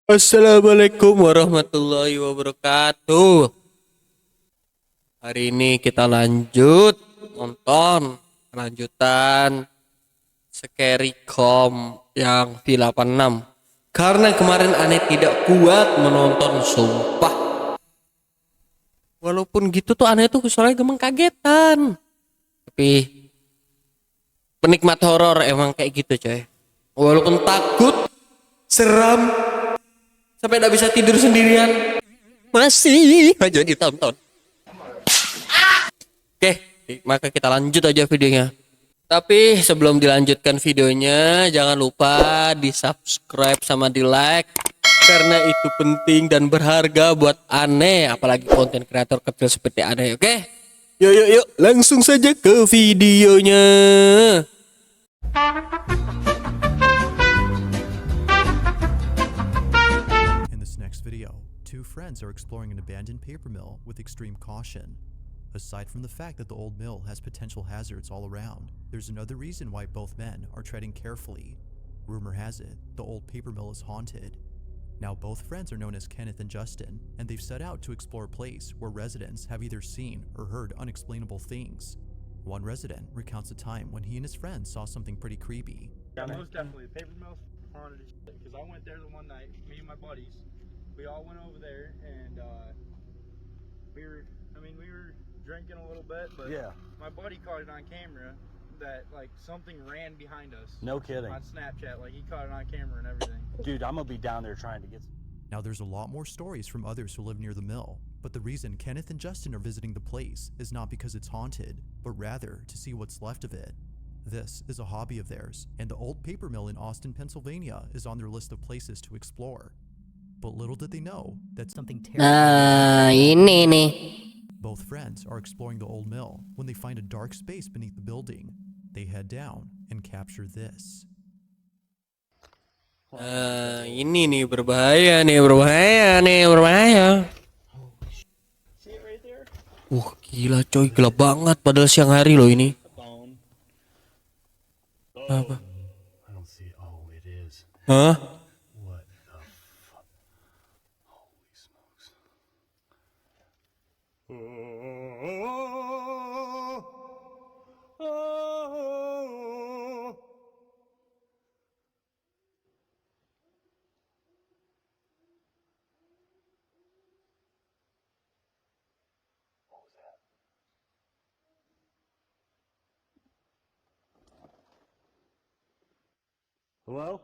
Assalamualaikum warahmatullahi wabarakatuh. Hari ini kita lanjut nonton lanjutan Scaricom yang V86. Karena kemarin Aneh tidak kuat menonton, sumpah. Walaupun gitu tuh Aneh tuh soalnya emang kagetan. Tapi penikmat horor emang kayak gitu coy. Walaupun takut, seram, sampai tidak bisa tidur sendirian, masih aja ditonton. Oke, maka kita lanjut aja videonya. Tapi sebelum dilanjutkan videonya, jangan lupa di subscribe sama di like, karena itu penting dan berharga buat Aneh, apalagi konten kreator kecil seperti Aneh. Oke, yuk, langsung saja ke videonya. In this next video, two friends are exploring an abandoned paper mill with extreme caution. Aside from the fact that the old mill has potential hazards all around, there's another reason why both men are treading carefully. Rumor has it, the old paper mill is haunted. Now both friends are known as Kenneth and Justin, and they've set out to explore a place where residents have either seen or heard unexplainable things. One resident recounts a time when he and his friends saw something pretty creepy. Yeah, most definitely. The paper mill's haunted as shit. Because I went there the one night, me and my buddies. We all went over there and we were drinking a little bit, but Yeah. my buddy caught it on camera that like something ran behind us. No kidding. On Snapchat, like he caught it on camera and everything. Dude, I'm gonna be down there trying to get Now there's a lot more stories from others who live near the mill, but the reason Kenneth and Justin are visiting the place is not because it's haunted, but rather to see what's left of it. This is a hobby of theirs, and the old paper mill in Austin, Pennsylvania is on their list of places to explore. But little did they know that something terrible. Ini nih. Both friends are exploring the old mill when they find a dark space beneath the building. They head down and capture this. Ini nih berbahaya. See it right there? Gila coy, gelap banget padahal siang hari loh ini. Apa? I don't see. Oh, it is. Hah? What the fuck? Holy smokes. Hello?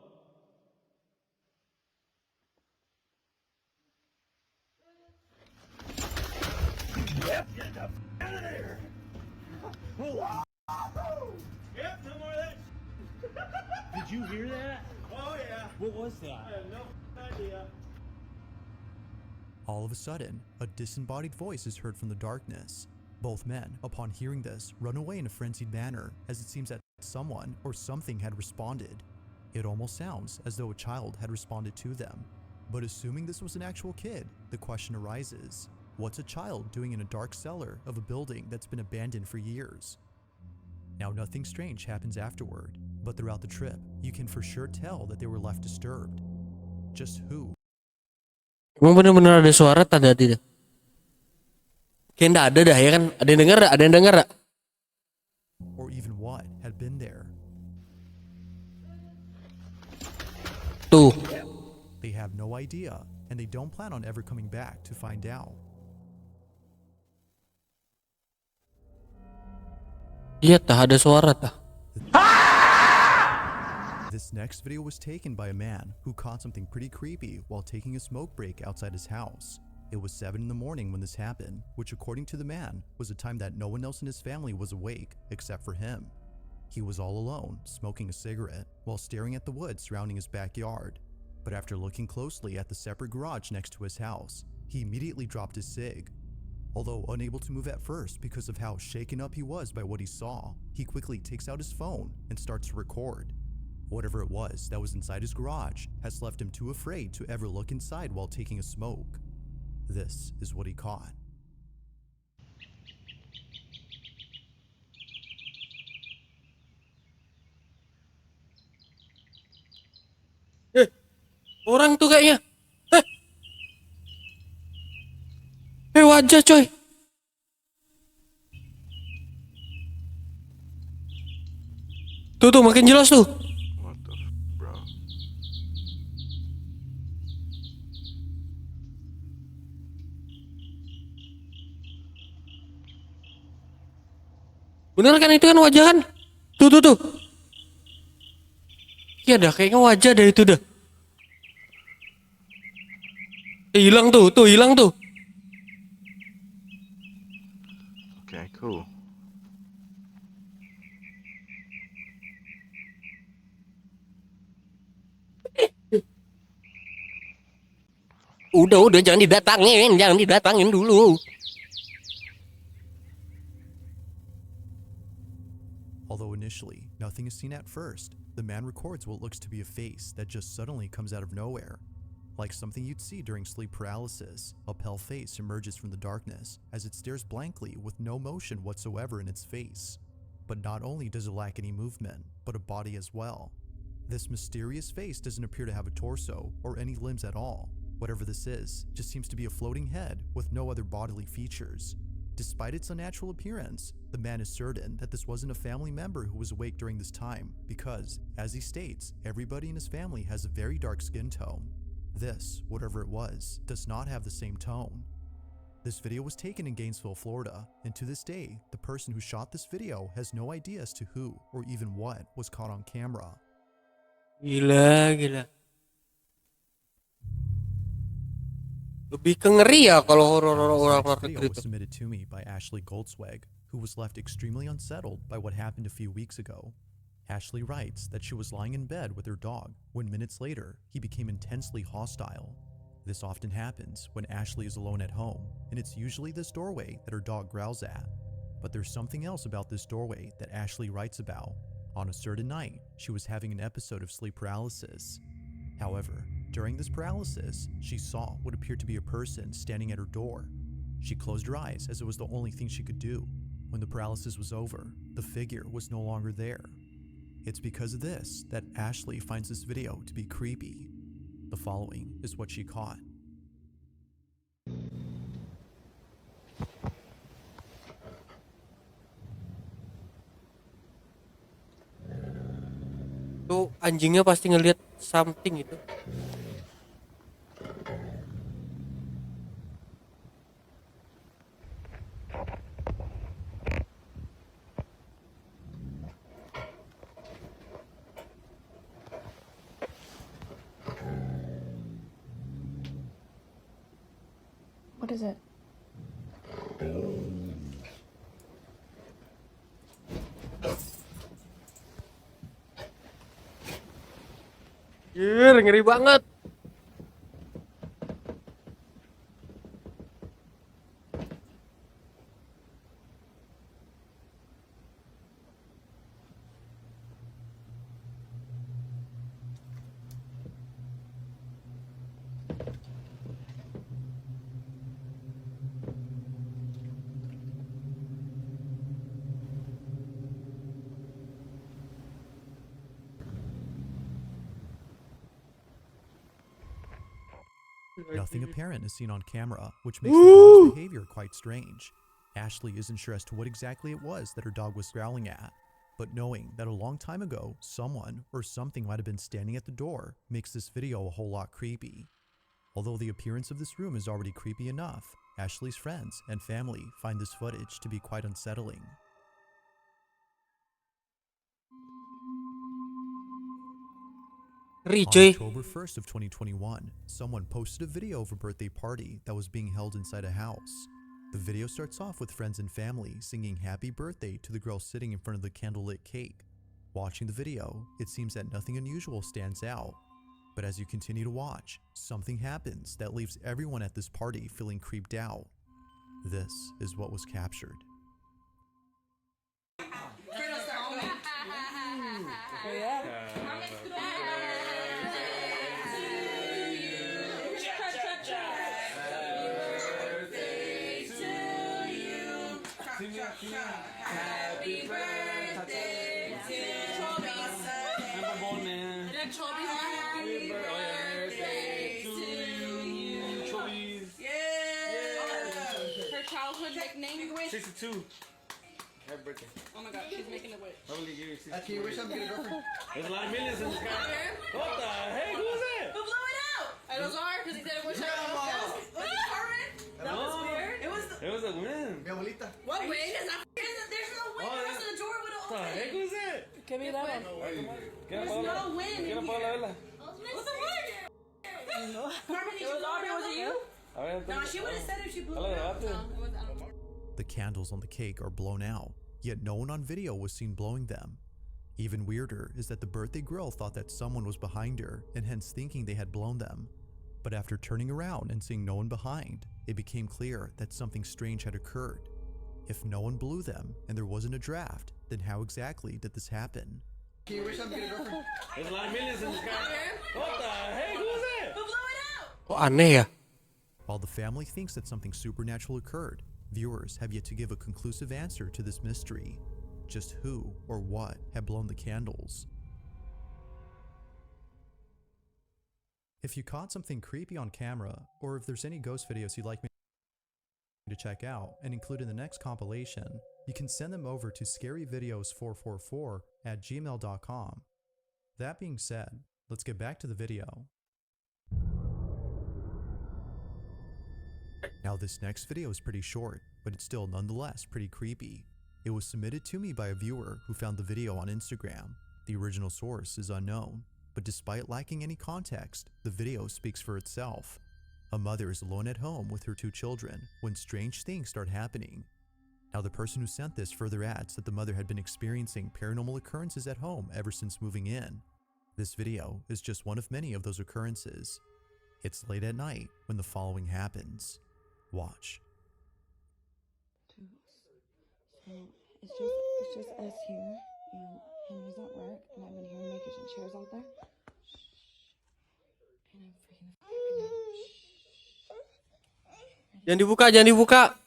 Yep, get the f out of there! Yep, no more of that. Did you hear that? Oh yeah. What was I that? have no idea. All of a sudden, a disembodied voice is heard from the darkness. Both men, upon hearing this, run away in a frenzied manner, as it seems that someone or something had responded. It almost sounds as though a child had responded to them. But assuming this was an actual kid, the question arises, what's a child doing in a dark cellar of a building that's been abandoned for years? Now nothing strange happens afterward, but throughout the trip, you can for sure tell that they were left disturbed. Just who? Emang bener-bener ada suara tanda tidak? Kayak nggak ada dah ya kan? Ada yang denger? Or even what had been there. Tuh. They have no idea, and they don't plan on ever coming back to find out. Iya tah, ada suara tah. This next video was taken by a man who caught something pretty creepy while taking a smoke break outside his house. It was 7 in the morning when this happened, which according to the man was a time that no one else in his family was awake except for him. He was all alone, smoking a cigarette, while staring at the woods surrounding his backyard. But after looking closely at the separate garage next to his house, he immediately dropped his cig. Although unable to move at first because of how shaken up he was by what he saw, he quickly takes out his phone and starts to record. Whatever it was that was inside his garage has left him too afraid to ever look inside while taking a smoke. This is what he caught. Orang tuh kayaknya. Wajah coy. Tuh makin jelas tuh. What the bro? Bener kan itu kan wajah kan? Tuh. Iya dah kayaknya wajah dah itu dah. Hilang tuh hilang tuh. Okay, cool. Udah jangan didatangin dulu. Although initially, nothing is seen at first, the man records what looks to be a face that just suddenly comes out of nowhere. Like something you'd see during sleep paralysis, a pale face emerges from the darkness as it stares blankly with no motion whatsoever in its face. But not only does it lack any movement, but a body as well. This mysterious face doesn't appear to have a torso or any limbs at all. Whatever this is, just seems to be a floating head with no other bodily features. Despite its unnatural appearance, the man is certain that this wasn't a family member who was awake during this time because, as he states, everybody in his family has a very dark skin tone. This, whatever it was, does not have the same tone. This video was taken in Gainesville, Florida, and to this day, the person who shot this video has no idea as to who or even what was caught on camera. Gila. Lebih ke ngeri ya kalau horor-horor This negeri video itu. was submitted to me by Ashley Goldsweg, who was left extremely unsettled by what happened a few weeks ago. Ashley writes that she was lying in bed with her dog when minutes later, he became intensely hostile. This often happens when Ashley is alone at home, and it's usually this doorway that her dog growls at. But there's something else about this doorway that Ashley writes about. On a certain night, she was having an episode of sleep paralysis. However, during this paralysis, she saw what appeared to be a person standing at her door. She closed her eyes as it was the only thing she could do. When the paralysis was over, the figure was no longer there. It's because of this that Ashley finds this video to be creepy. The following is what she caught. Tuh anjingnya pasti ngelihat something itu. What is it? Ngeri banget. Nothing apparent is seen on camera, which makes the dog's behavior quite strange. Ashley isn't sure as to what exactly it was that her dog was growling at, but knowing that a long time ago, someone or something might have been standing at the door makes this video a whole lot creepy. Although the appearance of this room is already creepy enough, Ashley's friends and family find this footage to be quite unsettling. Ngeri On cuy. October 1st of 2021, someone posted a video of a birthday party that was being held inside a house. The video starts off with friends and family singing happy birthday to the girl sitting in front of the candlelit cake. Watching the video, it seems that nothing unusual stands out. But as you continue to watch, something happens that leaves everyone at this party feeling creeped out. This is what was captured. Happy birthday to like name your wish. 62. Happy birthday. Oh my god, she's making a wish. I'm gonna give you 62. Can you wish I'm getting a girlfriend? There's a lot of millions in the sky. What the heck? Who was that? Who blew it out? I was hard because he said it was Was it Carmen? That was weird. It was a win. Mi abuelita. What wing? There's no wing. Oh, The rest of the drawer would have What the heck opened. was that? Give me that one. There's no win in here. vela. What's the word? Carmen, it was Aubrey. Was it you? No, she would have said if she blew it out. No, it was, I don't know. The candles on the cake are blown out, yet no one on video was seen blowing them. Even weirder is that the birthday girl thought that someone was behind her and hence thinking they had blown them. But after turning around and seeing no one behind, it became clear that something strange had occurred. If no one blew them and there wasn't a draft, then how exactly did this happen? Can you wish I'm getting a girlfriend? There's a lot of millions in the sky. What the heck? Who was that? Who blew it out? Oh, aneh ya. While the family thinks that something supernatural occurred, viewers have yet to give a conclusive answer to this mystery. Just who or what had blown the candles? If you caught something creepy on camera, or if there's any ghost videos you'd like me to check out and include in the next compilation, you can send them over to scaryvideos444@gmail.com. That being said, let's get back to the video. Now this next video is pretty short, but it's still nonetheless pretty creepy. It was submitted to me by a viewer who found the video on Instagram. The original source is unknown, but despite lacking any context, the video speaks for itself. A mother is alone at home with her 2 children when strange things start happening. Now the person who sent this further adds that the mother had been experiencing paranormal occurrences at home ever since moving in. This video is just one of many of those occurrences. It's late at night when the following happens. Watch. So it's just us here, and Henry's at work, and I've been here making some chairs out there. And I'm freaking Jangan dibuka, jangan dibuka.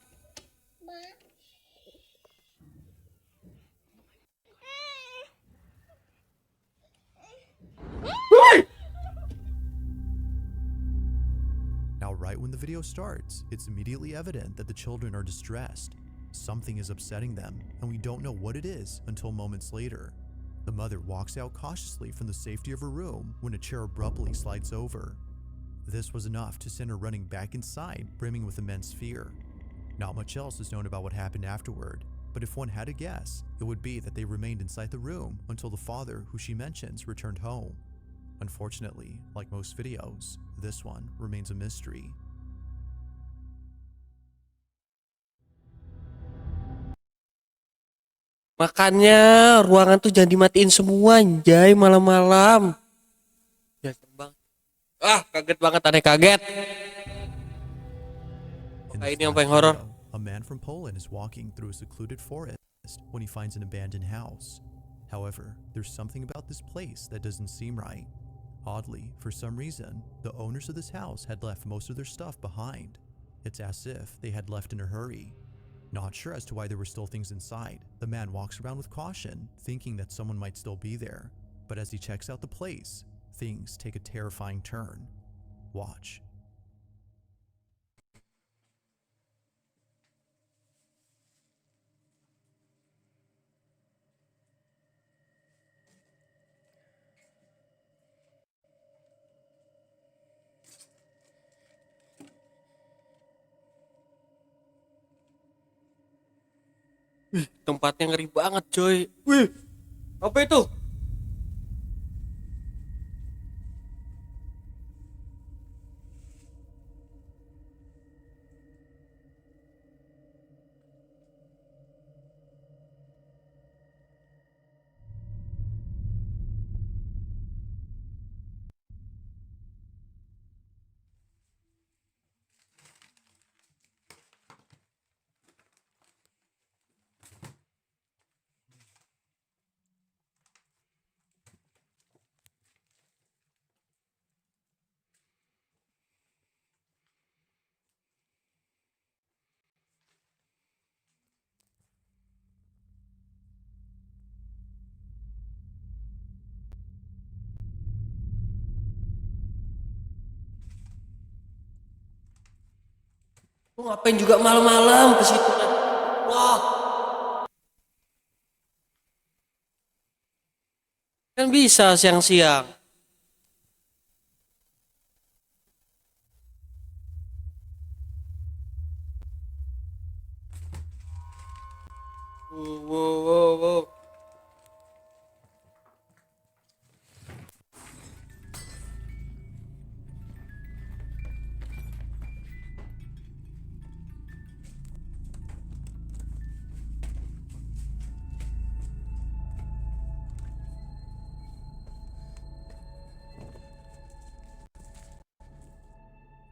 Now right when the video starts, it's immediately evident that the children are distressed. Something is upsetting them, and we don't know what it is until moments later. The mother walks out cautiously from the safety of her room when a chair abruptly slides over. This was enough to send her running back inside, brimming with immense fear. Not much else is known about what happened afterward, but if one had to guess, it would be that they remained inside the room until the father, who she mentions, returned home. Unfortunately, like most videos, this one remains a mystery. Makanya ruangan tuh jangan dimatiin semua, anjay, malam-malam. Ya terbang. Kaget banget, aneh kaget. In Oke, this ini yang last paling horor. video, a man from Poland is walking through a secluded forest when he finds an abandoned house. However, there's something about this place that doesn't seem right. Oddly, for some reason, the owners of this house had left most of their stuff behind. It's as if they had left in a hurry. Not sure as to why there were still things inside, the man walks around with caution, thinking that someone might still be there. But as he checks out the place, things take a terrifying turn. Watch. Tempatnya ngeri banget, coy. Wih, apa itu? Lu ngapain juga malam-malam ke situ? Wah. Kan bisa siang-siang. Wow, wow, wow, wow.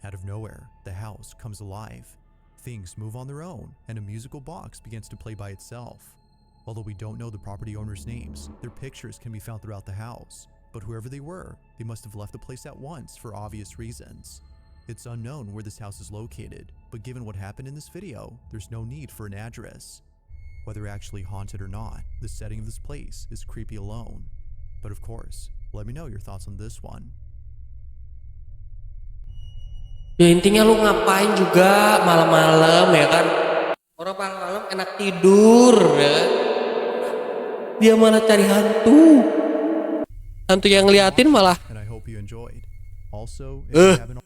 Out of nowhere, the house comes alive. Things move on their own, and a musical box begins to play by itself. Although we don't know the property owners' names, their pictures can be found throughout the house. But whoever they were, they must have left the place at once for obvious reasons. It's unknown where this house is located, but given what happened in this video, there's no need for an address. Whether actually haunted or not, the setting of this place is creepy alone. But of course, let me know your thoughts on this one. Ya intinya lu ngapain juga malam-malam ya kan? Orang malam enak tidur ya kan? Dia malah cari hantu. Hantu yang ngeliatin malah. And I hope you enjoyed. Also, if you haven't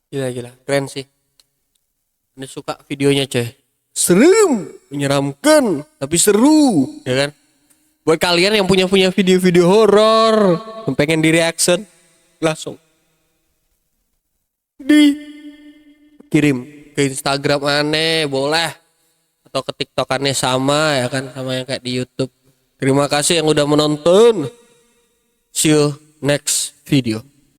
Gila, keren sih. Ini suka videonya coy. Serem, menyeramkan, tapi seru, ya kan? Buat kalian yang punya video-video horor, yang pengen di reaction, langsung dikirim ke Instagram Aneh, boleh, atau ke TikTok Aneh sama, ya kan, sama yang kayak di YouTube. Terima kasih yang udah menonton. See you next video.